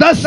10